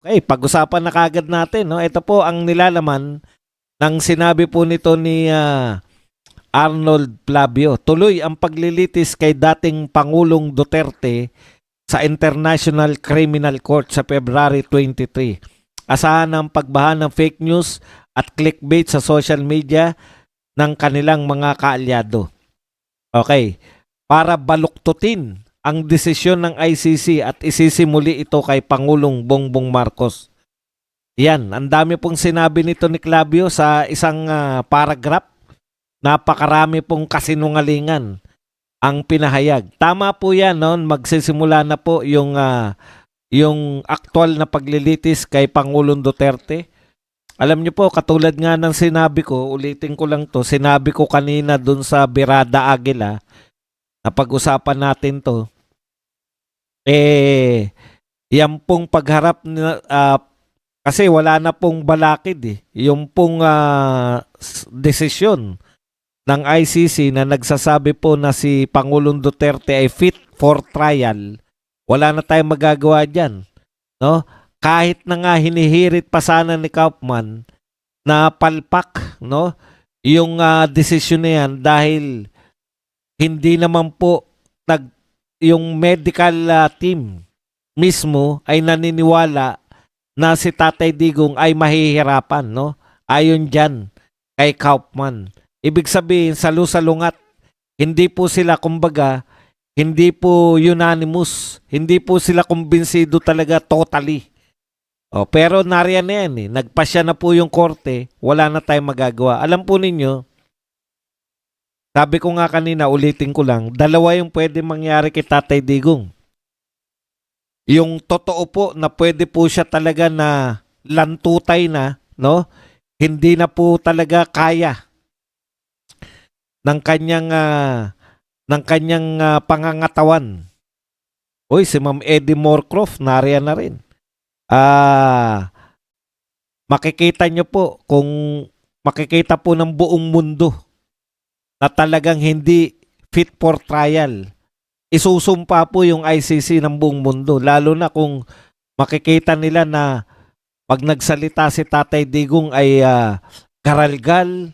Okay, pag-usapan na kagad natin, no? Ito po ang nilalaman ng sinabi po nito ni Arnold Flavio. Tuloy ang paglilitis kay dating Pangulong Duterte sa International Criminal Court sa February 23. Asahan ang pagbaha ng fake news at clickbait sa social media ng kanilang mga kaalyado. Okay, para baluktutin ang desisyon ng ICC at isisimuli ito kay Pangulong Bongbong Marcos. Yan, ang dami pong sinabi nito ni Clavio sa isang paragraph. Napakarami pong kasinungalingan ang pinahayag. Tama po yan, no? Magsisimula na po yung aktual na paglilitis kay Pangulong Duterte. Alam niyo po, katulad nga ng sinabi ko, ulitin ko lang to, sinabi ko kanina dun sa Birada Aguila, na pag-usapan natin to, yan pong pagharap na, kasi wala na pong balakid eh. Yung pong desisyon ng ICC na nagsasabi po na si Pangulong Duterte ay fit for trial, wala na tayong magagawa dyan. No? Kahit na nga hinihirit pa sana ni Kaufman na palpak, no, yung desisyon na yan dahil hindi naman po yung medical team mismo ay naniniwala na si Tatay Digong ay mahihirapan, no? Ayon dyan kay Kaufman. Ibig sabihin, salu-salungat, hindi po sila, kumbaga, hindi po unanimous, hindi po sila kumbinsido talaga totally. O, pero nariyan na yan eh. Nagpasya na po yung korte, wala na tayong magagawa. Alam po ninyo, sabi ko nga kanina, ulitin ko lang, dalawa yung pwede mangyari kay Tatay Digong. Yung totoo po na pwede po siya talaga na lantutay na, no? Hindi na po talaga kaya ng kanyang pangangatawan. Uy, si Ma'am Eddie Moorcroft nariyan na rin. Makikita nyo po kung makikita po ng buong mundo na talagang hindi fit for trial. Isusumpa po yung ICC ng buong mundo. Lalo na kung makikita nila na pag nagsalita si Tatay Digong ay karalgal,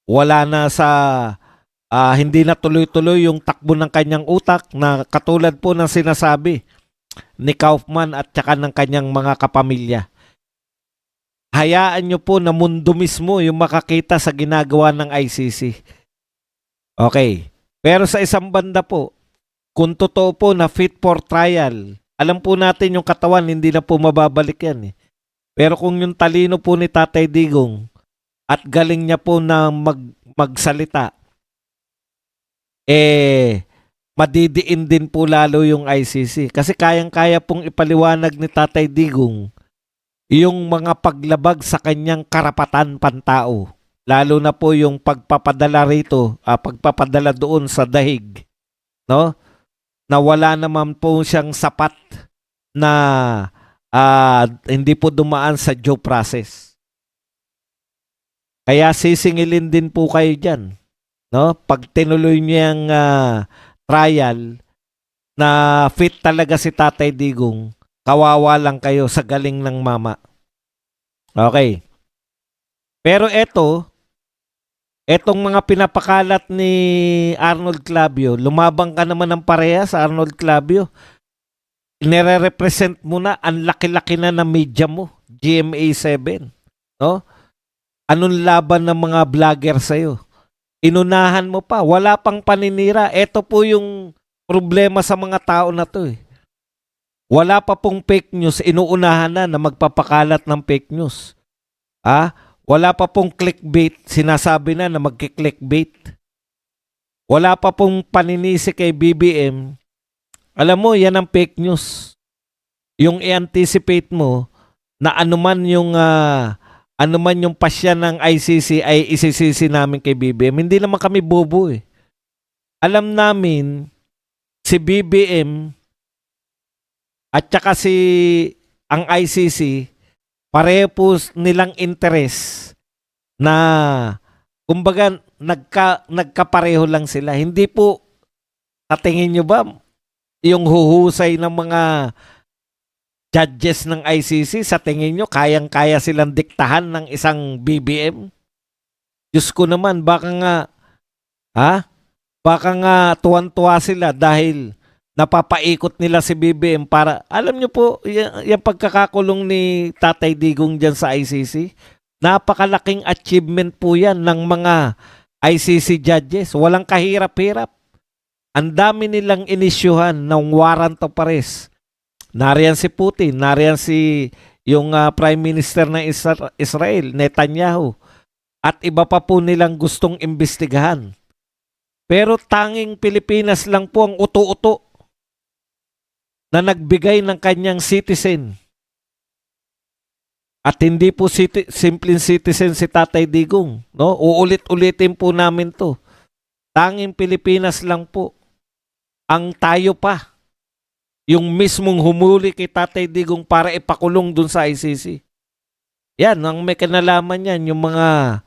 wala na sa hindi na tuloy-tuloy yung takbo ng kanyang utak na katulad po ng sinasabi ni Kaufman at saka ng kanyang mga kapamilya. Hayaan nyo po na mundo mismo yung makakita sa ginagawa ng ICC. Okay. Pero sa isang banda po, kung totoo po na fit for trial, alam po natin yung katawan, hindi na po mababalik yan eh. Pero kung yung talino po ni Tatay Digong at galing niya po na magsalita, madidiin din po lalo yung ICC. Kasi kayang-kaya pong ipaliwanag ni Tatay Digong yung mga paglabag sa kanyang karapatan pantao. Lalo na po yung pagpapadala rito, pagpapadala doon sa dahig, no? Na wala naman po siyang sapat na hindi po dumaan sa due process. Kaya sisingilin din po kayo dyan, no? Pag tinuloy niyang trial na fit talaga si Tatay Digong, kawawa lang kayo sa galing ng mama. Okay. Pero etong mga pinapakalat ni Arnold Clavio, lumabang ka naman ng pareha sa Arnold Clavio. Nire-represent mo na, ang laki-laki na ng media mo, GMA7. No? Anong laban ng mga vlogger sa'yo? Inunahan mo pa, wala pang paninira. Ito po yung problema sa mga tao na to eh. Wala pa pong fake news, inuunahan na magpapakalat ng fake news. Wala pa pong clickbait, sinasabi na magki-clickbait. Wala pa pong paninisi kay BBM. Alam mo, yan ang fake news. Yung i-anticipate mo na anuman yung pasya ng ICC ay isisisi namin kay BBM. Hindi naman kami bobo eh. Alam namin si BBM at saka ang ICC, pareho po nilang interes na kumbaga nagkapareho lang sila. Hindi po, tatingin nyo ba, yung huhusay ng mga judges ng ICC, sa tingin nyo, kayang-kaya silang diktahan ng isang BBM? Diyos ko naman, ha? Baka nga tuwan-tuwa sila dahil napapaikot nila si BBM para, alam nyo po, yung pagkakakulong ni Tatay Digong dyan sa ICC, napakalaking achievement po yan ng mga ICC judges. Walang kahirap-hirap. Ang dami nilang inisyuhan ng warrant of arrest. Nariyan si Putin, nariyan si yung Prime Minister ng Israel, Netanyahu. At iba pa po nilang gustong imbestigahan. Pero tanging Pilipinas lang po ang uto-uto na nagbigay ng kanyang citizen. At hindi po simpleng citizen si Tatay Digong. No? Uulit-ulitin po namin to. Tanging Pilipinas lang po ang tayo pa. Yung mismong humuli kay Tatay Digong para ipakulong dun sa ICC. Yan, ang may kinalaman yan, yung mga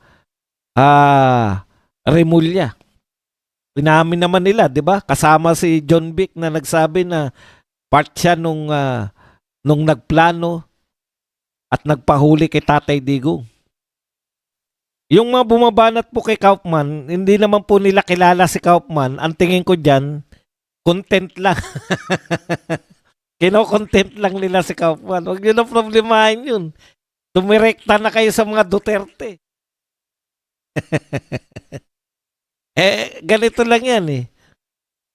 remulya. Inamin naman nila, di ba? Kasama si John Vic na nagsabi na part siya nung nagplano at nagpahuli kay Tatay Digong. Yung mga bumabanat po kay Kaufman, hindi naman po nila kilala si Kaufman. Ang tingin ko dyan, content lang. Kino-content lang nila si Kaufman. Huwag nyo na problemahin yun. Tumirekta na kayo sa mga Duterte. Ganito lang yan eh.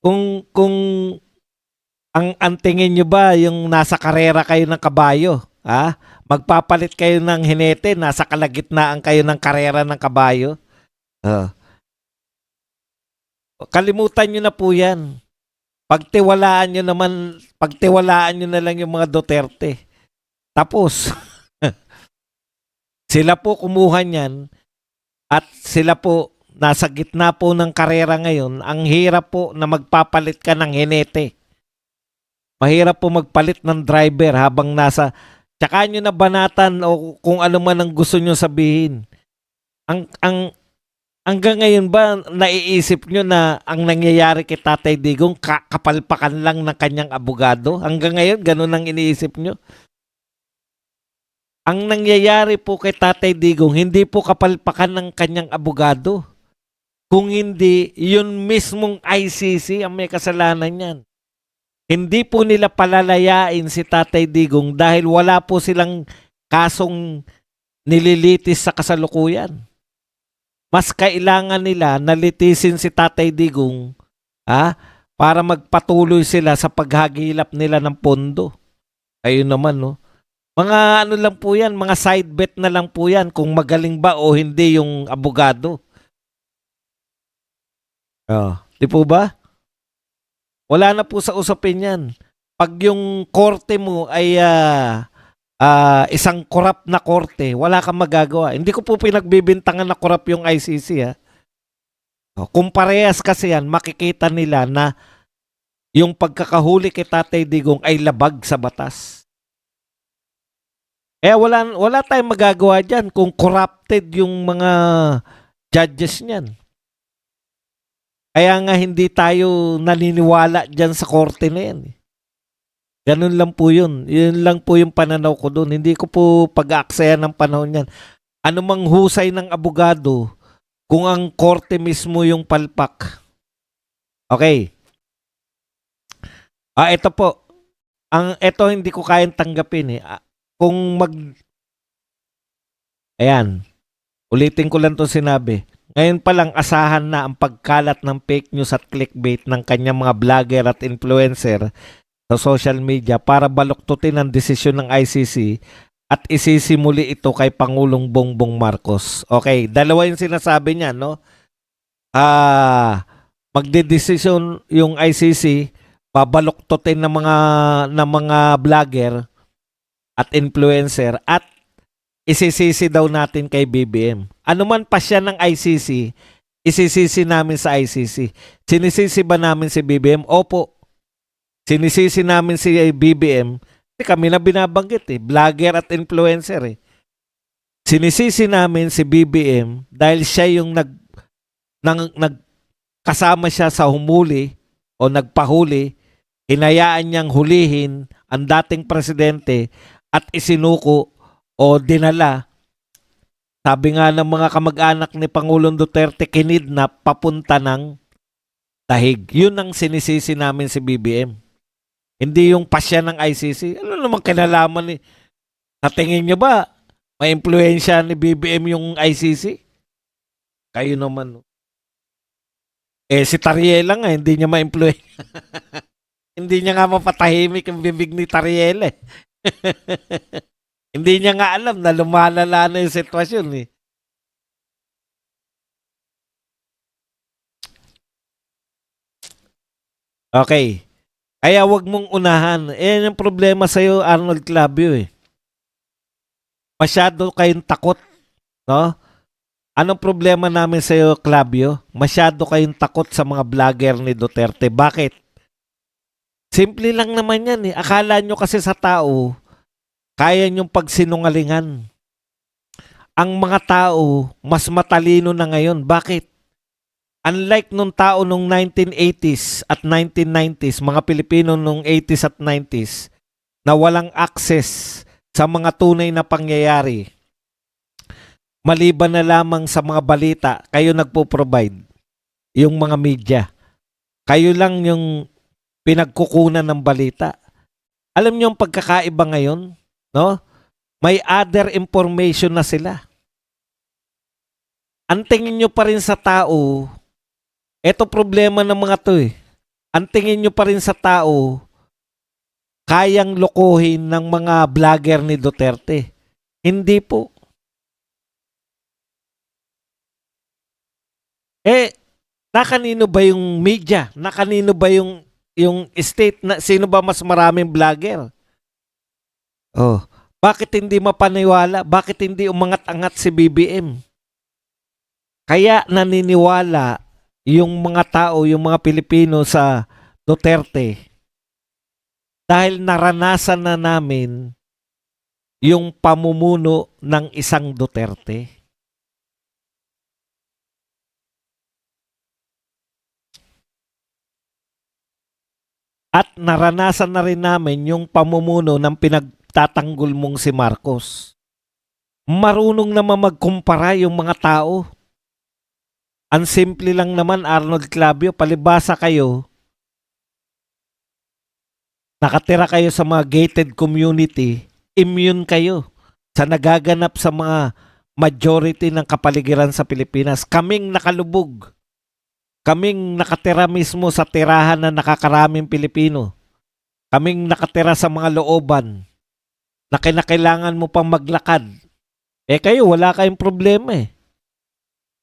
Kung ang tingin nyo ba yung nasa karera kayo ng kabayo, ha? Magpapalit kayo ng hinete, nasa kalagitnaan kayo ng karera ng kabayo. Kalimutan nyo na po yan. Pagtiwalaan nyo na lang yung mga Duterte. Tapos, sila po kumuha niyan at sila po nasa gitna po ng karera ngayon. Ang hirap po na magpapalit ka ng hinete. Mahirap po magpalit ng driver habang nasa, tsaka nyo na banatan o kung ano man ang gusto nyo sabihin. Hanggang ngayon ba naiisip nyo na ang nangyayari kay Tatay Digong kapalpakan lang ng kanyang abogado? Hanggang ngayon, ganun ang iniisip nyo? Ang nangyayari po kay Tatay Digong, hindi po kapalpakan ng kanyang abogado. Kung hindi, yun mismong ICC ang may kasalanan yan. Hindi po nila palalayain si Tatay Digong dahil wala po silang kasong nililitis sa kasalukuyan. Mas kailangan nila nalitisin si Tatay Digong para magpatuloy sila sa paghagilap nila ng pondo. Ayun naman, no? Mga ano lang po yan, mga side bet na lang po yan kung magaling ba o hindi yung abogado. Di po ba? Wala na po sa usapin yan. Pag yung korte mo ay isang korap na korte, wala kang magagawa. Hindi ko po pinagbibintangan na korap yung ICC. Kung parehas kasi yan, makikita nila na yung pagkakahuli kay Tatay Digong ay labag sa batas. Wala tayong magagawa dyan kung corrupted yung mga judges niyan. Kaya nga hindi tayo naniniwala dyan sa korte na yan. Ganun lang po yun. Yun lang po yung pananaw ko doon. Hindi ko po pag-aaksayan ng panahon yan. Ano mang husay ng abogado kung ang korte mismo yung palpak. Okay. Ito po. Ito hindi ko kayang tanggapin eh. Ayan. Ulitin ko lang itong sinabi. Ngayon pa lang asahan na ang pagkalat ng fake news at clickbait ng kanyang mga vlogger at influencer sa social media para baluktutin ang desisyon ng ICC at isisimuli ito kay Pangulong Bongbong Marcos. Okay, dalawa yung sinasabi niya, no? Magdedesisyon yung ICC, babaluktutin ng mga vlogger at influencer at isisisi daw natin kay BBM. Ano man pa siya ng ICC, isisisi namin sa ICC. Sinisisi ba namin si BBM? Opo. Sinisisi namin si BBM. Kami na binabanggit vlogger at influencer Sinisisi namin si BBM dahil siya yung kasama siya sa humuli o nagpahuli, hinayaan niyang hulihin ang dating presidente at isinuko o dinala, sabi nga ng mga kamag-anak ni Pangulong Duterte, kinidnap papunta ng Tahig. Yun ang sinisisi namin si BBM. Hindi yung pasya ng ICC. Ano naman kinalaman ni... Sa tingin nyo ba, may impluensya ni BBM yung ICC? Kayo naman. Si Tariela nga, hindi niya ma-impluensya. Hindi niya nga mapatahimik ang bibig ni Tariela. Hindi niya nga alam na lumalala na yung sitwasyon eh. Okay. Kaya wag mong unahan. Yung problema sa'yo, Arnold Clavio eh. Masyado kayong takot, no? Anong problema namin sa'yo, Clavio? Masyado kayong takot sa mga vlogger ni Duterte. Bakit? Simple lang naman yan eh. Akala nyo kasi sa tao, kaya nyong pagsinungalingan. Ang mga tao, mas matalino na ngayon. Bakit? Unlike nung tao nung 1980s at 1990s, mga Pilipino nung 80s at 90s, na walang access sa mga tunay na pangyayari, maliban na lamang sa mga balita, kayo nagpo-provide, yung mga media. Kayo lang yung pinagkukunan ng balita. Alam niyo yung pagkakaiba ngayon, no? May other information na sila. Ang tingin nyo pa rin sa tao, eto problema ng mga to eh. Ang tingin nyo pa rin sa tao, kayang lokohin ng mga vlogger ni Duterte. Hindi po. Nakanino ba yung media? Nakanino ba yung state? Sino ba mas maraming vlogger? Oh, bakit hindi mapaniwala? Bakit hindi umangat-angat si BBM? Kaya naniniwala yung mga tao, yung mga Pilipino sa Duterte dahil naranasan na namin yung pamumuno ng isang Duterte. At naranasan na rin namin yung pamumuno ng pinagtatanggol mong si Marcos. Marunong naman magkumpara yung mga tao. Ang simple lang naman, Arnold Clavio, palibasa kayo, nakatira kayo sa mga gated community, immune kayo sa nagaganap sa mga majority ng kapaligiran sa Pilipinas. Kaming nakalubog. Kaming nakatira mismo sa tirahan na nakakaraming Pilipino. Kaming nakatira sa mga looban na kinakailangan mo pang maglakad. Kayo, wala kayong problema eh.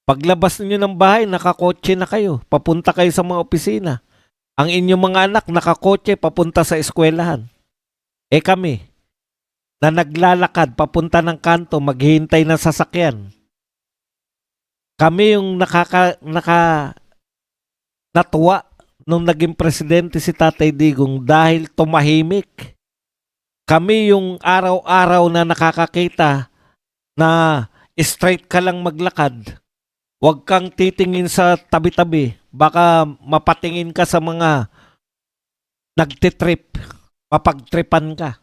Paglabas niyo ng bahay, nakakotse na kayo. Papunta kayo sa mga opisina. Ang inyong mga anak, nakakotse, papunta sa eskwelahan. Kami, na naglalakad, papunta ng kanto, maghihintay ng sasakyan. Kami yung natuwa nung naging presidente si Tatay Digong dahil tumahimik. Kami yung araw-araw na nakakakita na straight ka lang maglakad. Huwag kang titingin sa tabi-tabi. Baka mapatingin ka sa mga nagtitrip. Mapagtripan ka.